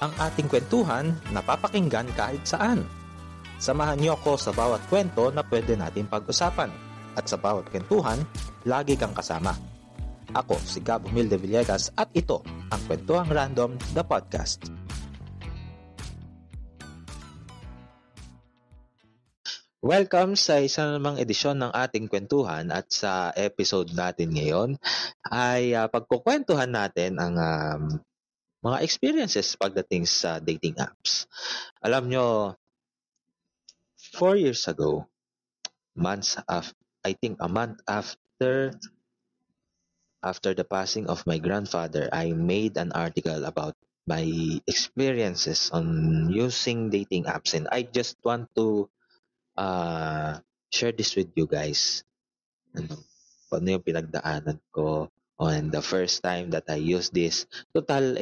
Ang ating kwentuhan napapakinggan kahit saan. Samahan niyo ako sa bawat kwento na pwede natin pag-usapan. At sa bawat kwentuhan, lagi kang kasama. Ako si Gab Humilde Villegas at ito ang Kwentuhang Random, the podcast. Welcome sa isa namang edisyon ng ating kwentuhan at sa episode natin ngayon ay pagkukwentuhan natin ang mga experiences pagdating sa dating apps. Alam nyo, 4 years ago, I think a month after the passing of my grandfather, I made an article about my experiences on using dating apps, and I just want to share this with you guys. Ano yung pinagdaanan ko on the first time that I used this. Total,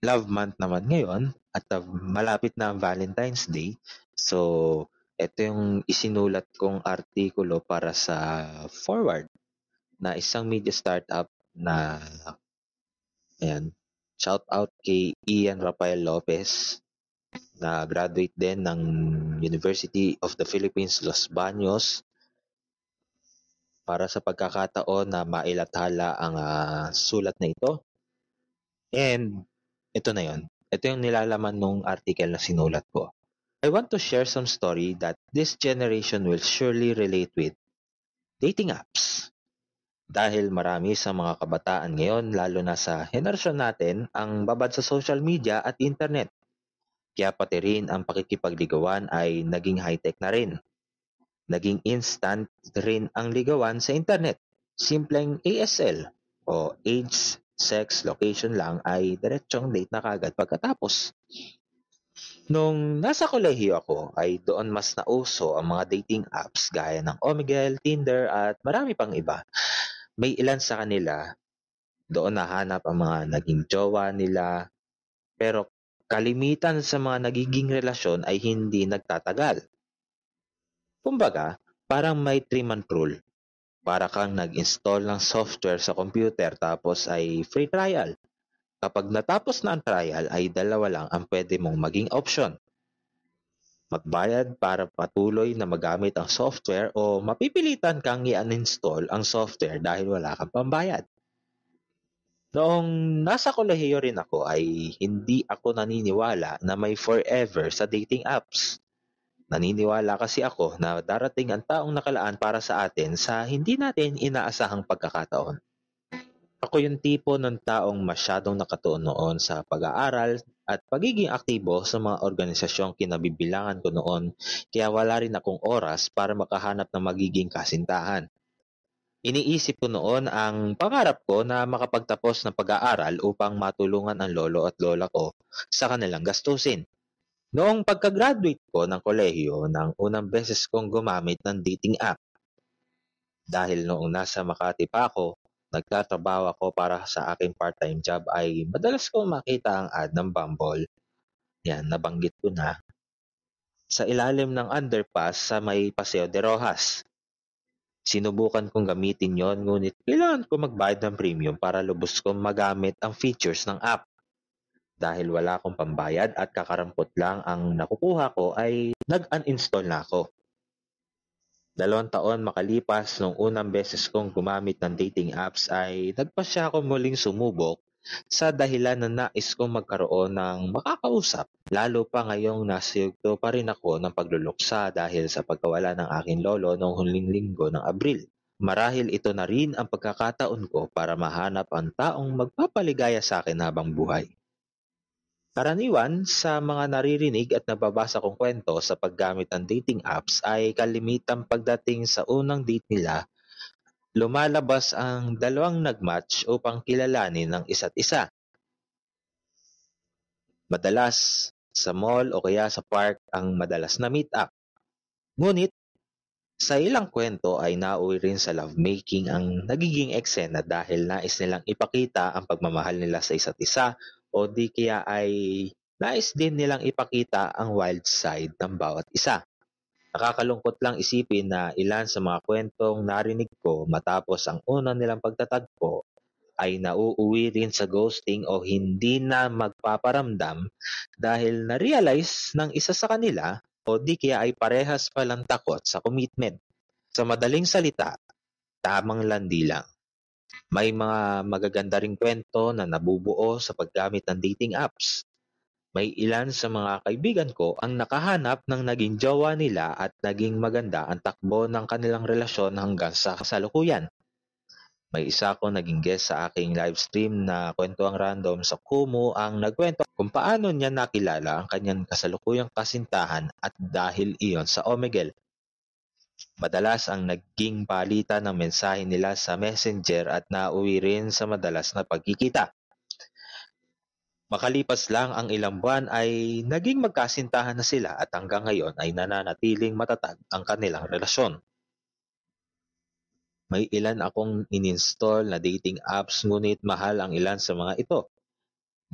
love month naman ngayon at malapit na ang Valentine's Day. So, ito yung isinulat kong artikulo para sa Forward na isang media startup na shout out kay Ian Rafael Lopez na graduate din ng University of the Philippines, Los Baños, para sa pagkakataon na mailathala ang sulat na ito. And ito na yun. Ito yung nilalaman nung article na sinulat ko. I want to share some story that this generation will surely relate with. Dating apps. Dahil marami sa mga kabataan ngayon, lalo na sa henerasyon natin, ang babad sa social media at internet. Kaya pati rin ang pakikipagligawan ay naging high-tech na rin. Naging instant rin ang ligawan sa internet. Simpleng ASL o age, sex, location lang ay diretsong date na kagad pagkatapos. Nung nasa kolehiyo ako ay doon mas nauso ang mga dating apps gaya ng Omegle, Tinder at marami pang iba. May ilan sa kanila doon nahanap ang mga naging jowa nila, pero kalimitan sa mga nagiging relasyon ay hindi nagtatagal. Kumbaga, parang may 3-month rule. Para kang nag-install ng software sa computer tapos ay free trial. Kapag natapos na ang trial ay 2 lang ang pwede mong maging option. Magbayad para patuloy na magamit ang software o mapipilitan kang i-uninstall ang software dahil wala kang pambayad. Noong nasa kolehiyo rin ako ay hindi ako naniniwala na may forever sa dating apps. Naniniwala kasi ako na darating ang taong nakalaan para sa atin sa hindi natin inaasahang pagkakataon. Ako yung tipo ng taong masyadong nakatuon noon sa pag-aaral at pagiging aktibo sa mga organisasyong kinabibilangan ko noon, kaya wala rin akong oras para makahanap ng magiging kasintahan. Iniisip ko noon ang pangarap ko na makapagtapos ng pag-aaral upang matulungan ang lolo at lola ko sa kanilang gastusin. Noong pagka-graduate ko ng kolehiyo, nang unang beses kong gumamit ng dating app. Dahil noong nasa Makati pa ako, nagtatrabaho ako para sa aking part-time job ay madalas kong makita ang ad ng Bumble. Yan, nabanggit ko na. Sa ilalim ng underpass sa may Paseo de Rojas. Sinubukan kong gamitin yon, ngunit kailangan ko magbayad ng premium para lubos kong magamit ang features ng app. Dahil wala akong pambayad at kakarampot lang ang nakukuha ko ay nag-uninstall na ako. 2 taon makalipas nung unang beses kong gumamit ng dating apps ay nagpasya ako muling sumubok sa dahilan na nais kong magkaroon ng makakausap. Lalo pa ngayong nasiyugto pa rin ako ng pagluluksa dahil sa pagkawala ng aking lolo noong huling linggo ng Abril. Marahil ito na rin ang pagkakataon ko para mahanap ang taong magpapaligaya sa akin habang buhay. Karaniwan sa mga naririnig at nababasa kong kwento sa paggamit ng dating apps ay kalimitang pagdating sa unang date nila, lumalabas ang 2 nagmatch upang kilalanin ng isa't isa. Madalas sa mall o kaya sa park ang madalas na meet up. Ngunit sa ilang kwento ay nauwi rin sa lovemaking ang nagiging eksena dahil nais nilang ipakita ang pagmamahal nila sa isa't isa o di kaya ay nais din nilang ipakita ang wild side ng bawat isa. Nakakalungkot lang isipin na ilan sa mga kwentong narinig ko matapos ang una nilang pagtatagpo ay nauuwi rin sa ghosting o hindi na magpaparamdam dahil na-realize ng isa sa kanila o di kaya ay parehas palang takot sa commitment. Sa madaling salita, tamang landi lang. May mga magaganda ring kwento na nabubuo sa paggamit ng dating apps. May ilan sa mga kaibigan ko ang nakahanap ng naging jowa nila at naging maganda ang takbo ng kanilang relasyon hanggang sa kasalukuyan. May isa akong naging guest sa aking live stream na kwentuang random sa Kumu ang nagkwento kung paano niya nakilala ang kanyang kasalukuyang kasintahan at dahil iyon sa Omegle. Madalas ang naging palitan ng mensahe nila sa Messenger at nauwi rin sa madalas na pagkikita. Makalipas lang ang ilang buwan ay naging magkasintahan na sila at hanggang ngayon ay nananatiling matatag ang kanilang relasyon. May ilan akong ininstall na dating apps ngunit mahal ang ilan sa mga ito.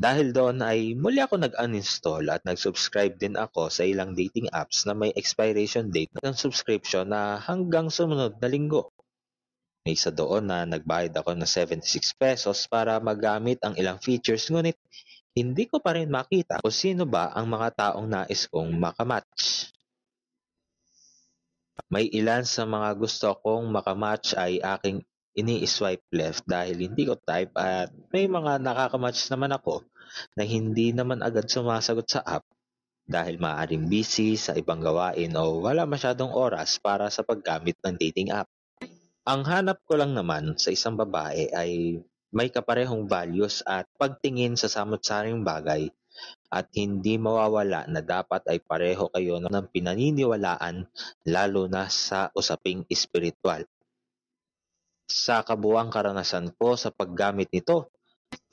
Dahil doon ay muli ako nag-uninstall at nag-subscribe din ako sa ilang dating apps na may expiration date ng subscription na hanggang sumunod na linggo. May isa doon na nagbayad ako ng 76 pesos para magamit ang ilang features ngunit hindi ko pa rin makita kung sino ba ang mga taong nais kong makamatch. May ilan sa mga gusto kong makamatch ay aking ini-swipe left dahil hindi ko type at may mga nakakamatch naman ako na hindi naman agad sumasagot sa app dahil maaaring busy sa ibang gawain o wala masyadong oras para sa paggamit ng dating app. Ang hanap ko lang naman sa isang babae ay may kaparehong values at pagtingin sa samot-saring bagay at hindi mawawala na dapat ay pareho kayo ng pinaniniwalaan lalo na sa usaping espiritual. Sa kabuuang karanasan ko sa paggamit nito,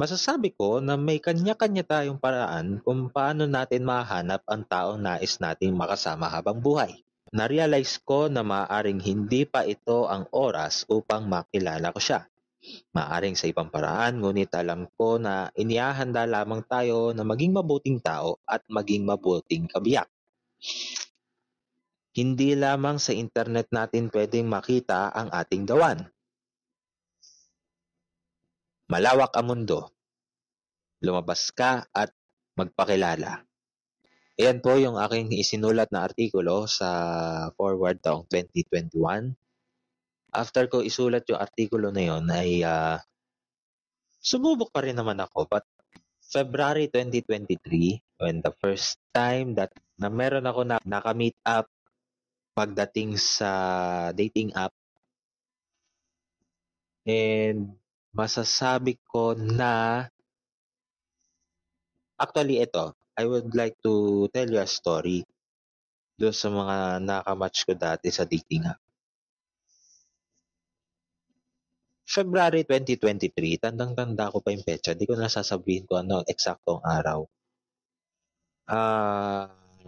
masasabi ko na may kanya-kanya tayong paraan kung paano natin mahanap ang taong nais nating makasama habang buhay. Na-realize ko na maaaring hindi pa ito ang oras upang makilala ko siya. Maaaring sa ibang paraan, ngunit alam ko na inihahanda lamang tayo na maging mabuting tao at maging mabuting kabiyak. Hindi lamang sa internet natin pwedeng makita ang ating gawan. Malawak ang mundo. Lumabas ka at magpakilala. Ayan po yung aking isinulat na artikulo sa Forward taong 2021. After ko isulat yung artikulo na yun ay sumubok pa rin naman ako. But February 2023, when the first time that na meron ako na naka-meet up pagdating sa dating app, and masasabi ko na actually ito, I would like to tell you a story doon sa mga nakamatch ko dati sa dating app. February 2023, tandang-tanda ko pa yung petsa. Di ko nasasabihin ko ano eksaktong araw.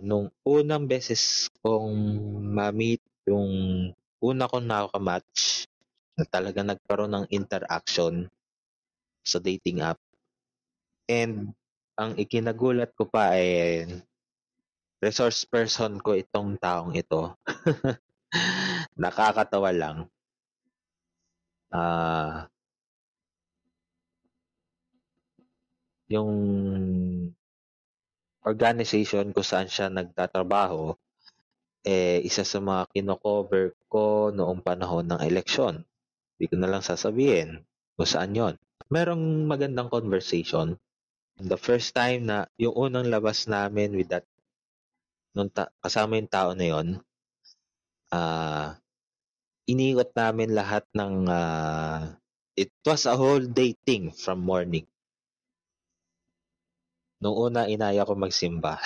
Nung unang beses kong ma-meet yung una kong nakamatch na talaga nagkaroon ng interaction sa dating app. And ang ikinagulat ko pa ay resource person ko itong taong ito. Nakakatawa lang. Yung organization ko saan siya nagtatrabaho, isa sa mga kino-cover ko noong panahon ng eleksyon. Hindi ko na lang sasabihin kung saan yon. Merong magandang conversation. The first time na yung unang labas namin with that, kasama yung tao na yon, iniikot namin lahat ng, it was a whole day thing from morning. Nung una, inaya ko magsimba.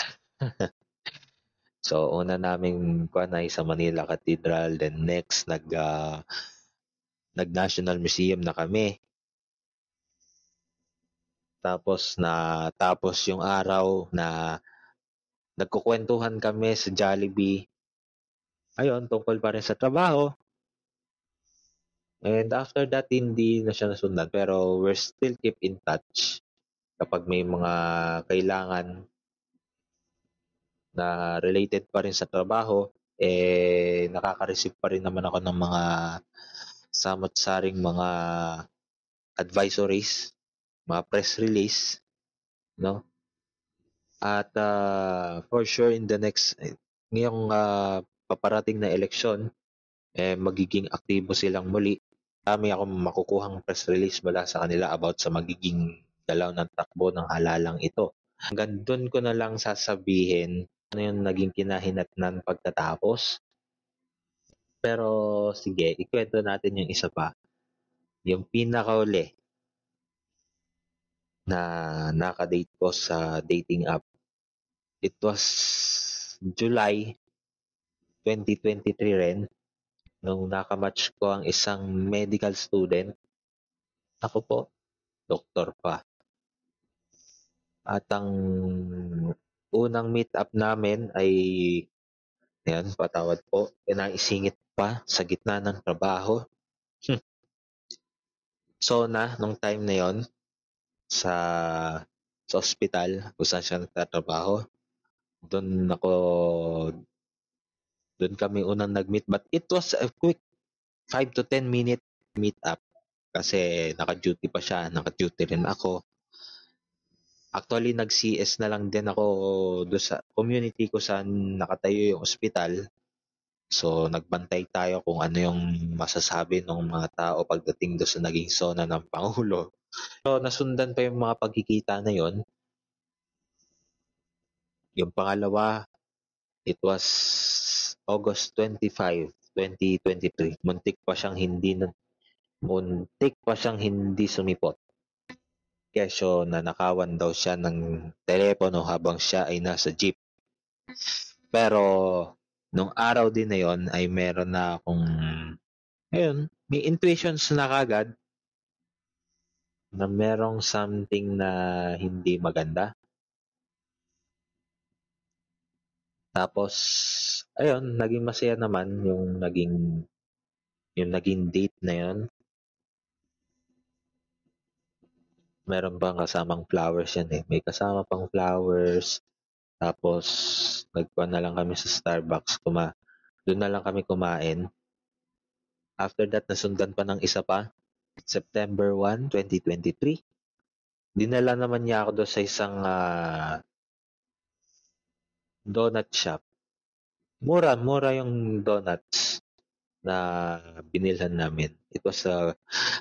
So, una naming kuwanay sa Manila Cathedral, then next, nag-National Museum na kami. Tapos yung araw na nagkukwentuhan kami sa Jollibee. Ayun, tungkol pa rin sa trabaho. And after that, hindi na siya nasundan. Pero we're still keep in touch. Kapag may mga kailangan na related pa rin sa trabaho, nakaka-receive pa rin naman ako ng mga samot-saring mga advisories, mga press release, no? At for sure in the next ngayong paparating na eleksyon, magiging aktibo silang muli. Marami akong makukuhang press release mula sa kanila about sa magiging galaw ng takbo ng halalang ito. Hanggang doon ko na lang sasabihin ano yung naging kinahinatnan pagkatapos. Pero sige, ikwento natin yung isa pa. Yung pinakauli na nakadate ko sa dating app. It was July 2023 rin nung nakamatch ko ang isang medical student. Ako po, doktor pa. At ang unang meet up namin ay, yan, patawad po, naisingit pa sa gitna ng trabaho. So nung time na yon sa ospital kung saan siya nagtatrabaho, doon ako, doon kami unang nag-meet. But it was a quick 5 to 10 minute meet up kasi naka-duty pa siya, naka-duty rin ako. Actually, nag-CS na lang din ako doon sa community ko saan nakatayo yung ospital. So, nagbantay tayo kung ano yung masasabi ng mga tao pagdating doon sa naging zona ng Pangulo. So, nasundan pa yung mga pagkikita na yon. Yung pangalawa, it was August 25, 2023. Muntik pa siyang hindi sumipot. Kesyo na nakawan daw siya ng telepono habang siya ay nasa jeep. Pero nung araw din na yon ay meron na akong, ayun, may intuitions na kagad na merong something na hindi maganda. Tapos, ayun, naging masaya naman yung naging date na yon. Meron bang kasamang flowers yan eh. May kasama pang flowers. Tapos, nagkuha na lang kami sa Starbucks. Doon na lang kami kumain. After that, nasundan pa ng isa pa. September 1, 2023. Dinala naman niya ako doon sa isang donut shop. Mura yung donuts na binilhan namin. It was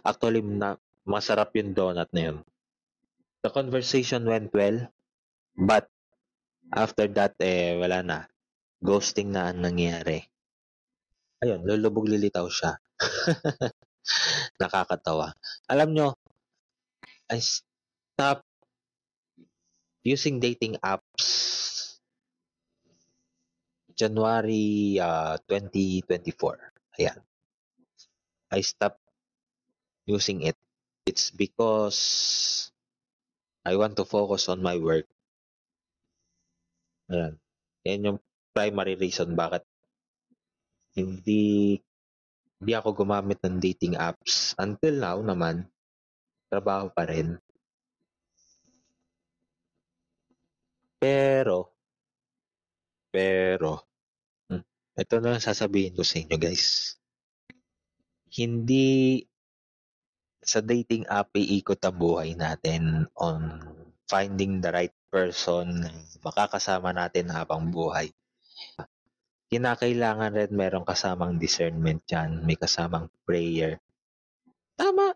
actually masarap yung donut na yun. The conversation went well, but after that, wala na. Ghosting na ang nangyari. Ayun, lulubog lilitaw siya. Nakakatawa. Alam nyo, I stopped using dating apps January 2024. Ayan. I stopped using it. It's because I want to focus on my work. Ayan. Yan yung primary reason bakit hindi ako gumamit ng dating apps. Until now naman, trabaho pa rin. Pero, ito na lang sasabihin ko sa inyo guys. Hindi sa dating app iikot ang buhay natin on finding the right person na makakasama natin habang buhay. Kinakailangan rin merong kasamang discernment dyan, may kasamang prayer. Tama.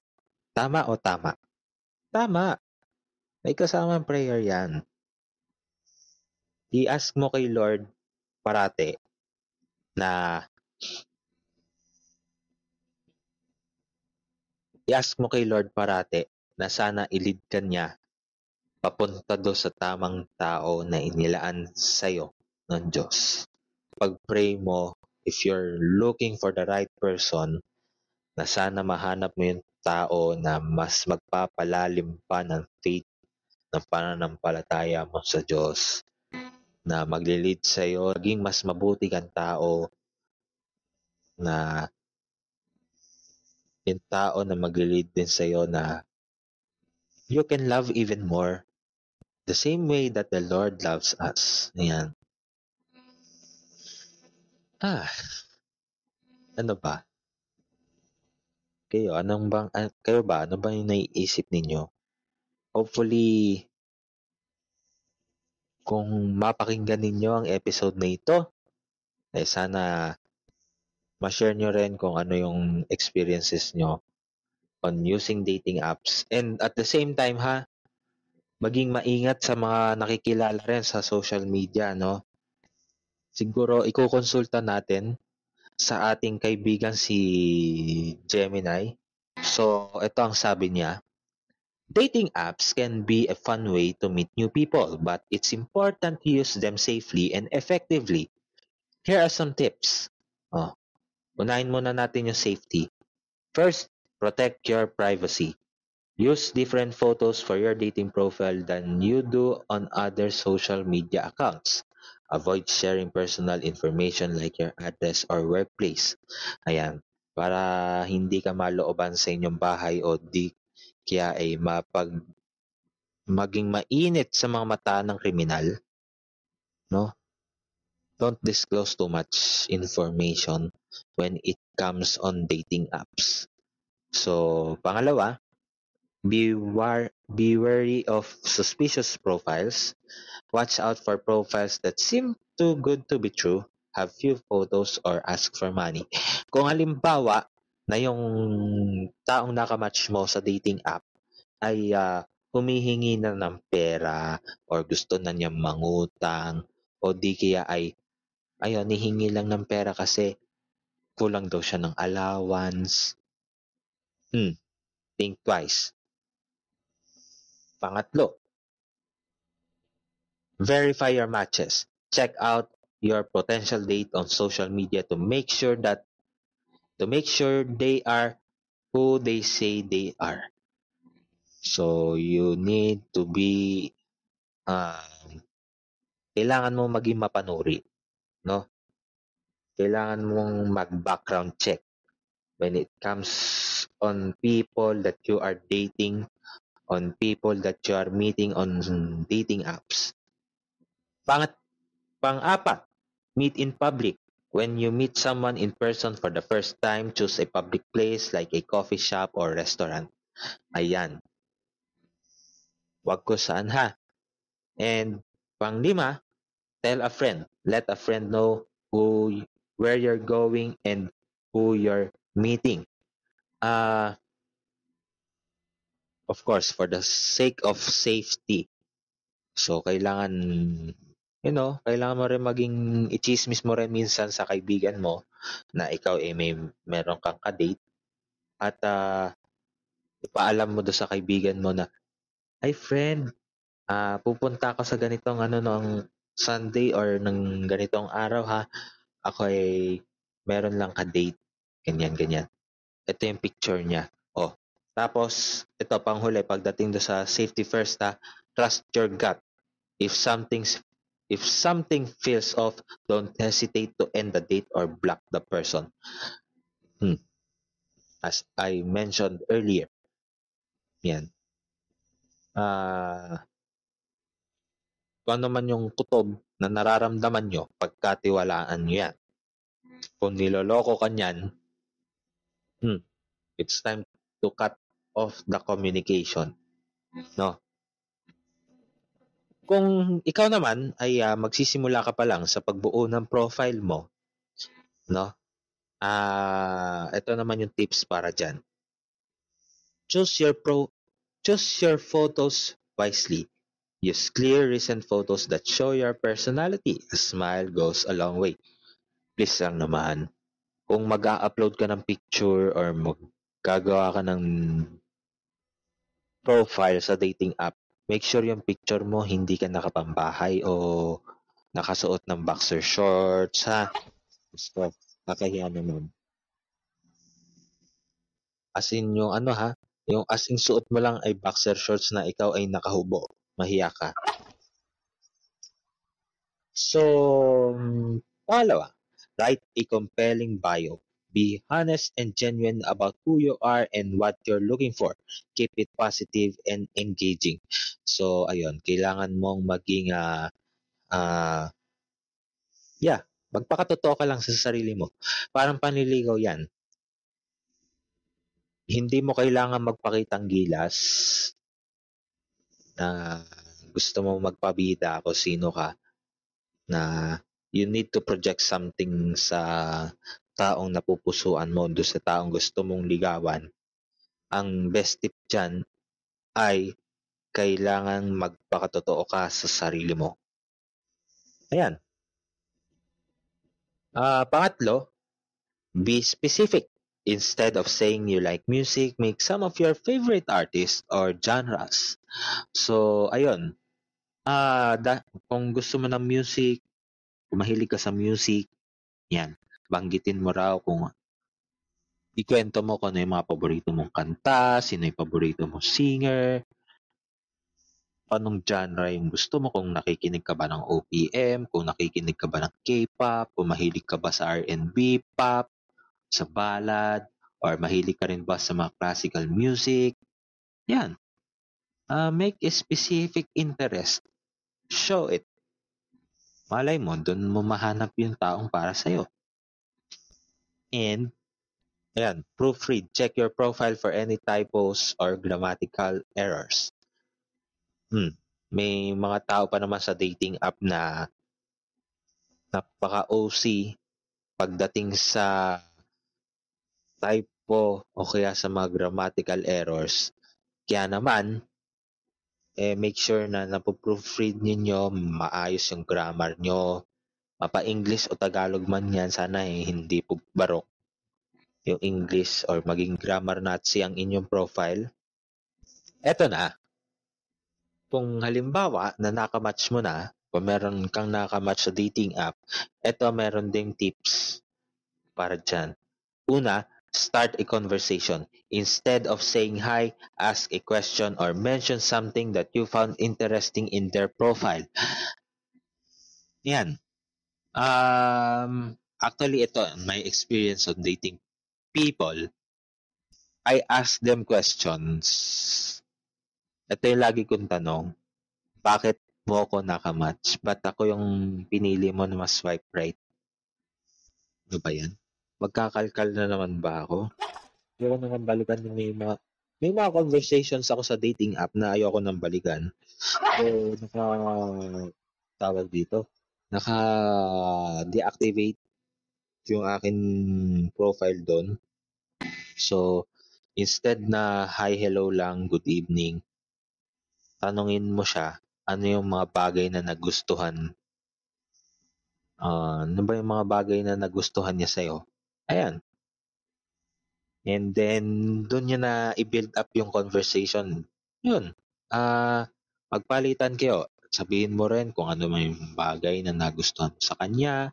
Tama o tama? Tama. May kasamang prayer yan. I-ask mo kay Lord parate na sana i-lead ka niya papunta do sa tamang tao na inilaan sa'yo ng Diyos. Pag-pray mo, if you're looking for the right person, na sana mahanap mo yung tao na mas magpapalalim pa ng faith, ng pananampalataya mo sa Diyos, na maglilid sa'yo, maging mas mabuti kang tao, na yung tao na maglilid din sa'yo na you can love even more the same way that the Lord loves us. Ayan. Ano ba? Kayo ba, ano ba yung naiisip ninyo? Hopefully, kung mapakinggan ninyo ang episode na ito, sana ma-share nyo rin kung ano yung experiences nyo on using dating apps. And at the same time maging maingat sa mga nakikilala rin sa social media, no? Siguro ikukonsulta natin sa ating kaibigan si Gemini. So, ito ang sabi niya. Dating apps can be a fun way to meet new people, but it's important to use them safely and effectively. Here are some tips. Oh, unahin muna natin yung safety. First, protect your privacy. Use different photos for your dating profile than you do on other social media accounts. Avoid sharing personal information like your address or workplace. Ayan, para hindi ka malooban sa inyong bahay o di kaya ay maging mainit sa mga mata ng kriminal, no? Don't disclose too much information when it comes on dating apps. So, pangalawa, be wary of suspicious profiles. Watch out for profiles that seem too good to be true, have few photos, or ask for money. Kung halimbawa na yung taong nakamatch mo sa dating app ay humihingi na ng pera or gusto na niyang mangutang o di kaya ay ayun, hihingi lang ng pera kasi kulang daw siya ng allowance. Think twice. Pangatlo, verify your matches. Check out your potential date on social media to make sure they are who they say they are. So you need to be kailangan mo maging mapanuri, no? Kailangan mong mag-background check when it comes on people that you are dating, on people that you are meeting on dating apps. Pang-apat, meet in public. When you meet someone in person for the first time, choose a public place like a coffee shop or restaurant. Ayan. Wag ko saan And pang-lima, tell a friend. Let a friend know where you're going and who you're meeting. Of course, for the sake of safety. So, kailangan mo rin maging ichismis mo rin minsan sa kaibigan mo na ikaw meron kang ka-date at ipaalam mo do sa kaibigan mo na, "Hi friend, pupunta ako sa ganitong noong Sunday or ng ganitong araw Ako ay meron lang ka-date." Ganyan, ganyan. Ito yung picture niya. Oh. Tapos, ito panghuli pagdating do sa safety first trust your gut. If something feels off, don't hesitate to end the date or block the person. As I mentioned earlier. Yan. Kung ano man yung kutob na nararamdaman nyo, pagkatiwalaan nyo yan. Kung niloloko ka niyan, it's time to cut off the communication. No? Kung ikaw naman ay magsisimula ka pa lang sa pagbuo ng profile mo, no? Ito naman yung tips para dyan. Choose your photos wisely. Use clear recent photos that show your personality. A smile goes a long way. Please lang naman, kung mag-a-upload ka ng picture or gagawa ka ng profile sa dating app, make sure yung picture mo hindi ka nakapambahay o nakasuot ng boxer shorts So, kakahiya naman. As in yung yung as in suot mo lang ay boxer shorts na ikaw ay nakahubo. Mahiya ka. So, pangalawa, write a compelling bio. Be honest and genuine about who you are and what you're looking for. Keep it positive and engaging. So, ayun, kailangan mong maging, magpakatotoo ka lang sa sarili mo. Parang panliligaw yan. Hindi mo kailangan magpakitang gilas na gusto mo magpabida kung sino ka, na you need to project something sa taong napupusuan mo, do sa taong gusto mong ligawan. Ang best tip dyan ay kailangan magpakatotoo ka sa sarili mo. Ayan. Pangatlo, be specific. Instead of saying you like music, make some of your favorite artists or genres. So, ayun. Kung gusto mo ng music, kung mahilig ka sa music, yan. Banggitin mo raw kung ikwento mo kung ano yung mga paborito mong kanta, sino yung paborito mong singer, anong genre yung gusto mo, kung nakikinig ka ba ng OPM, kung nakikinig ka ba ng K-pop, kung mahilig ka ba sa R&B, pop, sa ballad, or mahilig ka rin ba sa mga classical music. Yan. Make a specific interest. Show it. Malay mo, doon mo mahanap yung taong para sa'yo. And, ayan, proofread. Check your profile for any typos or grammatical errors. May mga tao pa naman sa dating app na napaka-OC pagdating sa typo o kaya sa mga grammatical errors. Kaya naman, make sure na napoproofread ninyo, maayos yung grammar nyo. Mapa-English o Tagalog man yan, sana hindi po barok yung English or maging grammar Nazi ang inyong profile. Eto na, kung halimbawa na nakamatch mo na, kung meron kang nakamatch sa dating app, eto meron ding tips para dyan. Una, start a conversation. Instead of saying hi, ask a question or mention something that you found interesting in their profile. Yan. Actually, ito, my experience on dating people, I ask them questions. Ito yung lagi kong tanong, bakit mo ako nakamatch? Ba't ako yung pinili mo na mas swipe right? Ano ba yan? Magkakalkal na naman ba ako? Ayoko naman balikan yung may mga conversations ako sa dating app na ayoko nang balikan. So, tawag dito, naka-deactivate yung akin profile doon. So, instead na hi, hello lang, good evening, tanungin mo siya, ano yung mga bagay na nagustuhan? Ano ba yung mga bagay na nagustuhan niya sa'yo? Ayan. And then, doon niya na i-build up yung conversation. Yun. Magpalitan kayo. Sabihin mo rin kung ano may bagay na nagustuhan mo sa kanya.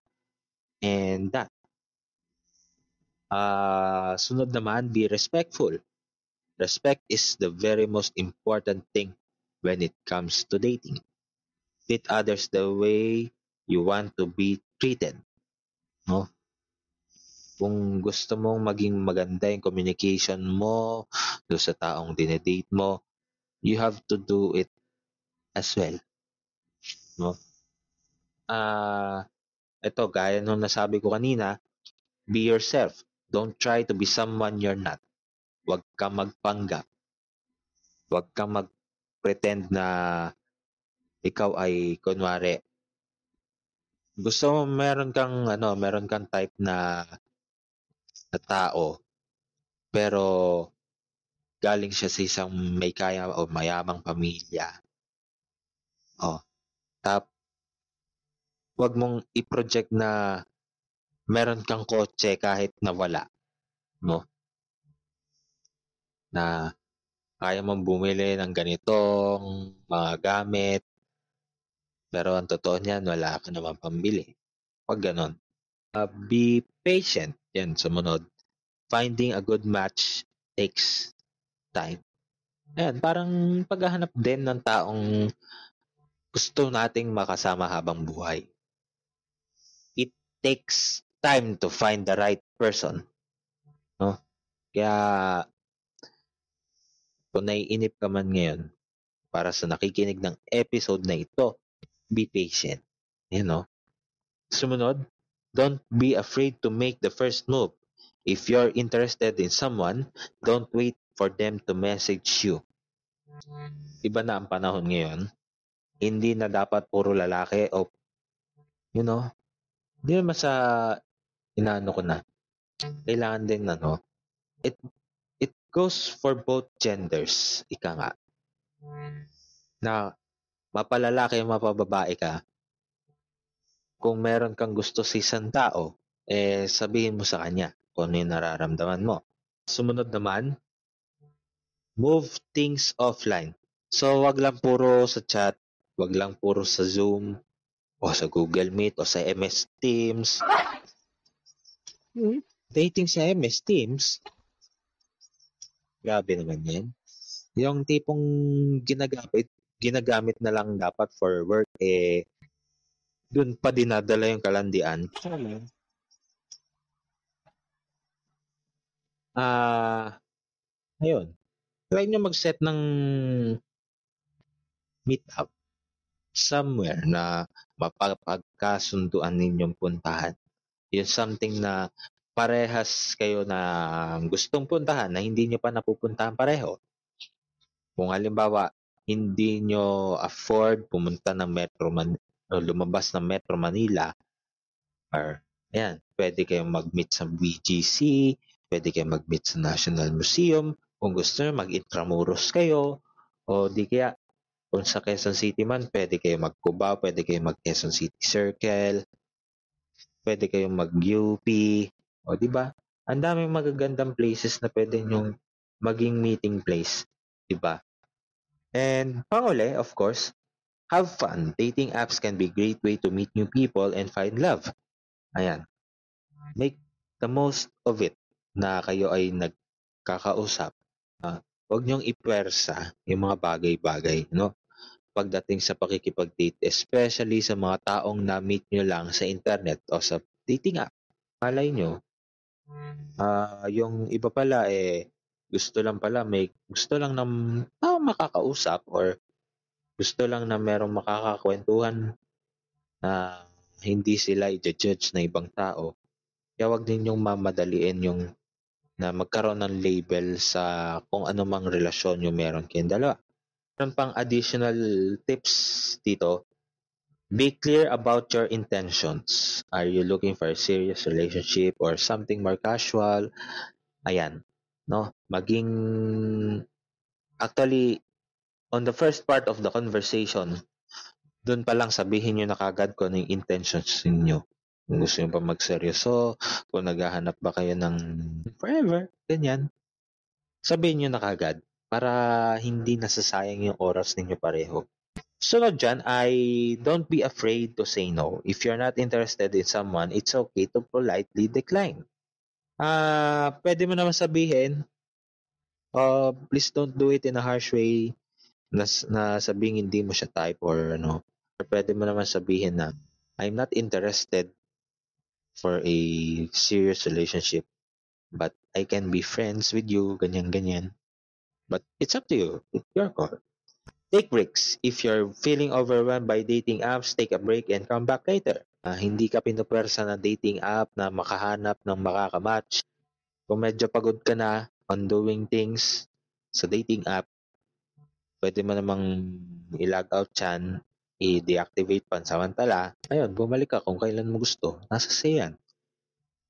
And that. Sunod naman, be respectful. Respect is the very most important thing when it comes to dating. Treat others the way you want to be treated. No? Kung gusto mong maging maganda yung communication mo do sa taong dinedate mo, you have to do it as well. No? Ito, gaya nung nasabi ko kanina, be yourself. Don't try to be someone you're not. Huwag kang magpanggap. Huwag kang mag-pretend na ikaw ay, kunwari, gusto mo meron kang type na tao, pero galing siya sa isang may kaya o mayamang pamilya. Huwag mong i-project na meron kang kotse kahit na wala, no? Na kaya mong bumili ng ganitong mga gamit, pero ang totoo niyan, wala ka naman pambili. Huwag ganon. Be patient. Yan, sumunod. Finding a good match takes time. Ayan, parang paghahanap din ng taong gusto nating makasama habang buhay. It takes time to find the right person. No? Kaya, kung naiinip ka man ngayon para sa nakikinig ng episode na ito, be patient. You know? Sumunod, don't be afraid to make the first move. If you're interested in someone, don't wait for them to message you. Iba na ang panahon ngayon. Hindi na dapat puro lalaki o, hindi naman sa inaano ko na. Kailangan din it it goes for both genders, ika nga. Na mapalalaki o mapababae ka, kung meron kang gusto sa isang tao, sabihin mo sa kanya kung ano yung nararamdaman mo. Sumunod naman, move things offline. So, wag lang puro sa chat, wag lang puro sa Zoom, o sa Google Meet, o sa MS Teams. Dating sa MS Teams, grabe naman yan. Yung tipong ginagamit na lang dapat for work, dun pa dinadala yung kalandian. Ayun. Try nyo mag-set ng meet-up somewhere na mapapagkasunduan ninyong puntahan. Yung something na parehas kayo na gustong puntahan na hindi nyo pa napupuntahan pareho. Kung halimbawa, hindi nyo afford pumunta ng lumabas ng Metro Manila, or pwede kayong mag-meet sa BGC, pwede kayong mag-meet sa National Museum, kung gusto nyo mag-Intramuros kayo, o di kaya kung sa Quezon City man, pwede kayong mag-Cubao, pwede kayong mag-Quezon City Circle, pwede kayong mag-UP, o di ba? Ang daming magagandang places na pwede nyong maging meeting place, di ba? And panguli, of course, have fun. Dating apps can be a great way to meet new people and find love. Ayan. Make the most of it na kayo ay nagkakausap. Huwag niyong ipwersa yung mga bagay-bagay, no? Pagdating sa pakikipag-date, especially sa mga taong na-meet nyo lang sa internet o sa dating app. Malay nyo, yung iba pala gusto lang ng makakausap or gusto lang na merong makakakwentuhan na hindi sila i-judge na ibang tao. Kaya wag ninyong mamadaliin yung na magkaroon ng label sa kung ano mang relasyon yung meron kayong dalawa. Meron pang additional tips dito. Be clear about your intentions. Are you looking for a serious relationship or something more casual? Ayan. No? Actually, on the first part of the conversation, doon pa lang sabihin nyo na kagad kung ano yung intentions ninyo. Kung gusto nyo pa magseryoso, kung naghahanap ba kayo ng forever, ganyan. Sabihin nyo na kagad para hindi nasasayang yung oras ninyo pareho. Sunod dyan ay don't be afraid to say no. If you're not interested in someone, it's okay to politely decline. Pwede mo naman sabihin, please don't do it in a harsh way na sabing hindi mo siya type or ano. Or pwede mo naman sabihin na I'm not interested for a serious relationship but I can be friends with you, ganyan-ganyan. But it's up to you. It's your call. Take breaks. If you're feeling overwhelmed by dating apps, take a break and come back later. Hindi ka pinupwersa na dating app na makahanap ng makakamatch. Kung medyo pagod ka na on doing things sa dating app, pwede mo namang i-log out yan, i-deactivate pansamantala. Ayun, bumalik ka kung kailan mo gusto. Nasa say yan.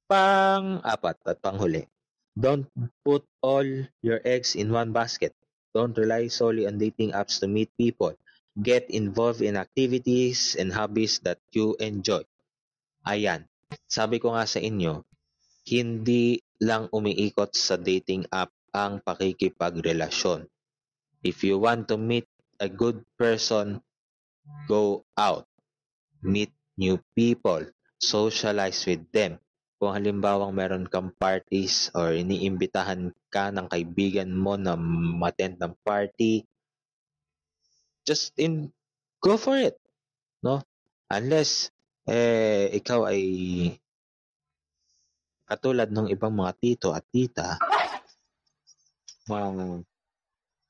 Pang-apat at panghuli. Don't put all your eggs in one basket. Don't rely solely on dating apps to meet people. Get involved in activities and hobbies that you enjoy. Ayan. Sabi ko nga sa inyo, hindi lang umiikot sa dating app ang pakikipagrelasyon. If you want to meet a good person, go out. Meet new people. Socialize with them. Kung halimbawang meron kang parties or iniimbitahan ka ng kaibigan mo na ma-attend ng party, go for it, no? Unless ikaw ay katulad ng ibang mga tito at tita,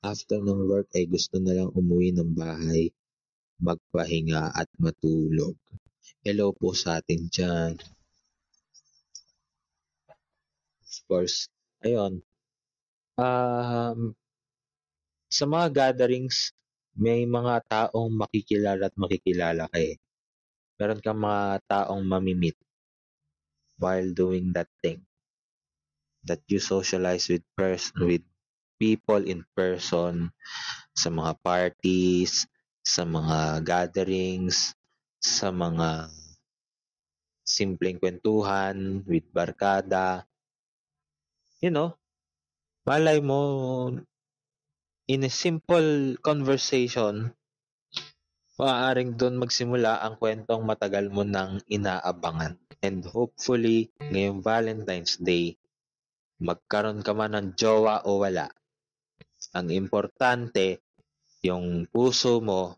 after ng work ay gusto na lang umuwi ng bahay, magpahinga at matulog. Hello po sa atin dyan. Of course, ayun, sa mga gatherings, may mga taong makikilala at makikilala ka eh. Meron kang mga taong mamimit while doing that thing. That you socialize with people in person, sa mga parties, sa mga gatherings, sa mga simpleng kwentuhan with barkada. Malay mo, in a simple conversation, maaaring doon magsimula ang kwentong matagal mo nang inaabangan. And hopefully, ngayong Valentine's Day, magkaroon ka man ng jowa o wala. Ang importante, yung puso mo,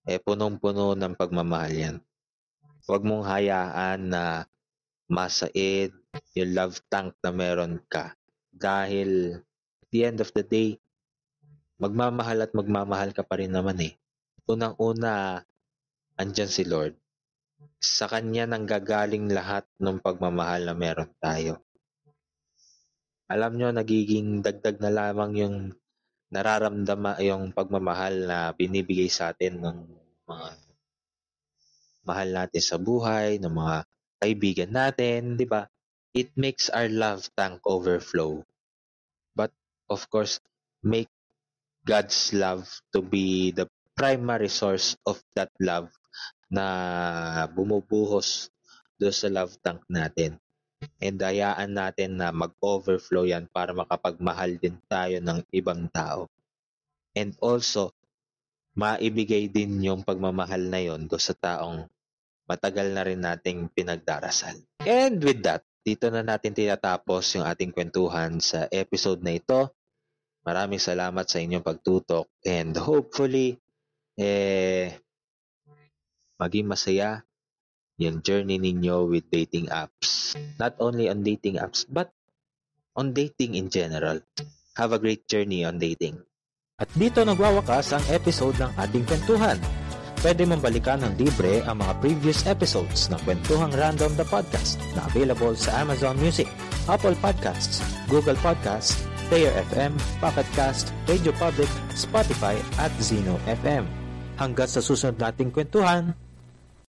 punong-puno ng pagmamahal yan. Huwag mong hayaan na masaid yung love tank na meron ka. Dahil, at the end of the day, magmamahal at magmamahal ka pa rin naman eh. Unang-una, andyan si Lord. Sa Kanya nanggagaling lahat ng pagmamahal na meron tayo. Alam nyo, nagiging dagdag na lamang yung nararamdaman, yung pagmamahal na binibigay sa atin ng mga mahal natin sa buhay, ng mga kaibigan natin, di ba? It makes our love tank overflow. But, of course, make God's love to be the primary source of that love na bumubuhos doon sa love tank natin. And hayaan natin na mag-overflow yan para makapagmahal din tayo ng ibang tao. And also, maibigay din yung pagmamahal na yon doon sa taong matagal na rin nating pinagdarasal. And with that, dito na natin tinatapos yung ating kwentuhan sa episode na ito. Maraming salamat sa inyong pagtutok and hopefully, maging masaya yung journey ninyo with dating apps. Not only on dating apps, but on dating in general. Have a great journey on dating. At dito nagwawakas ang episode ng ating kwentuhan. Pwede mong balikan ng libre ang mga previous episodes ng Kwentuhang Random the Podcast na available sa Amazon Music, Apple Podcasts, Google Podcasts, Player FM, Pocket Cast, Radio Public, Spotify at Zeno FM. Hanggang sa susunod nating kwentuhan,